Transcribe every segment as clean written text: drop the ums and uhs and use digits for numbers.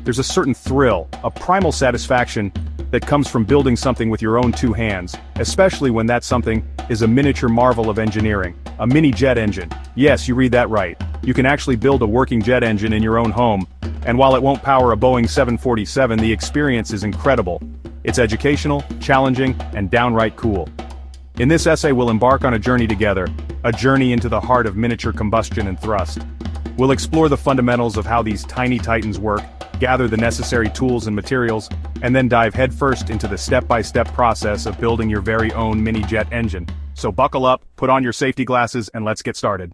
there's a certain thrill, a primal satisfaction that comes from building something with your own two hands, especially when that something is a miniature marvel of engineering, a mini jet engine. Yes, you read that right. You can actually build a working jet engine in your own home, and while it won't power a Boeing 747, the experience is incredible. It's educational, challenging, and downright cool. In this essay, we'll embark on a journey together, a journey into the heart of miniature combustion and thrust. We'll explore the fundamentals of how these tiny titans work, gather the necessary tools and materials, and then dive headfirst into the step-by-step process of building your very own mini jet engine. So buckle up, put on your safety glasses, and let's get started.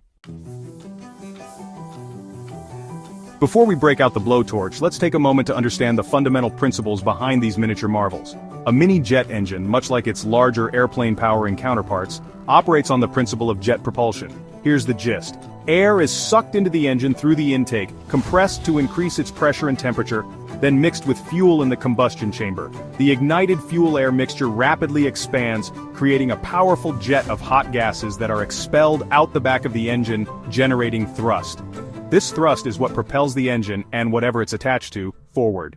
Before we break out the blowtorch, let's take a moment to understand the fundamental principles behind these miniature marvels. A mini jet engine, much like its larger airplane-powering counterparts, operates on the principle of jet propulsion. Here's the gist. Air is sucked into the engine through the intake, compressed to increase its pressure and temperature, then mixed with fuel in the combustion chamber. The ignited fuel-air mixture rapidly expands, creating a powerful jet of hot gases that are expelled out the back of the engine, generating thrust. This thrust is what propels the engine, and whatever it's attached to, forward.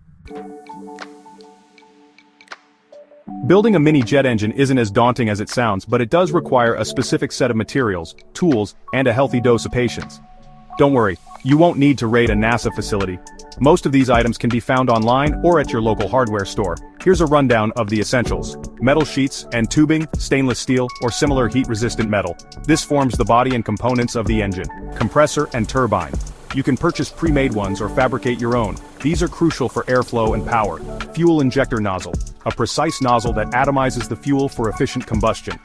Building a mini jet engine isn't as daunting as it sounds, but it does require a specific set of materials, tools, and a healthy dose of patience. Don't worry, you won't need to raid a NASA facility. Most of these items can be found online or at your local hardware store. Here's a rundown of the essentials. Metal sheets and tubing, stainless steel, or similar heat-resistant metal. This forms the body and components of the engine. Compressor and turbine. You can purchase pre-made ones or fabricate your own. These are crucial for airflow and power. Fuel injector nozzle. A precise nozzle that atomizes the fuel for efficient combustion.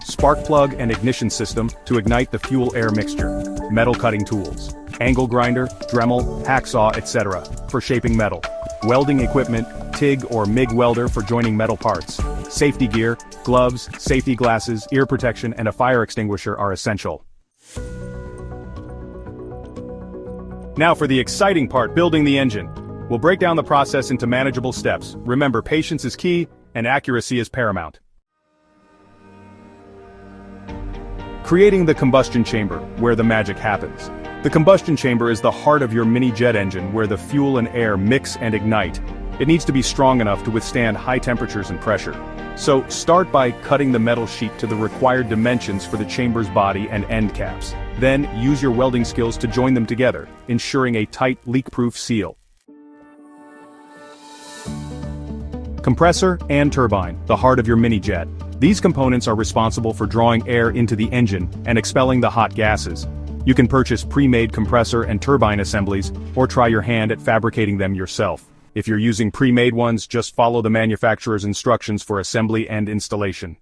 Spark plug and ignition system to ignite the fuel-air mixture. Metal cutting tools. Angle grinder, Dremel, hacksaw, etc. for shaping metal. Welding equipment, TIG or MIG welder for joining metal parts. Safety gear, gloves, safety glasses, ear protection, and a fire extinguisher are essential. Now for the exciting part, building the engine. We'll break down the process into manageable steps. Remember, patience is key, and accuracy is paramount. Creating the combustion chamber, where the magic happens. The combustion chamber is the heart of your mini jet engine, where the fuel and air mix and ignite. It needs to be strong enough to withstand high temperatures and pressure. So, start by cutting the metal sheet to the required dimensions for the chamber's body and end caps. Then, use your welding skills to join them together, ensuring a tight, leak-proof seal. Compressor and turbine, the heart of your mini jet. These components are responsible for drawing air into the engine and expelling the hot gases. You can purchase pre-made compressor and turbine assemblies, or try your hand at fabricating them yourself. If you're using pre-made ones, just follow the manufacturer's instructions for assembly and installation.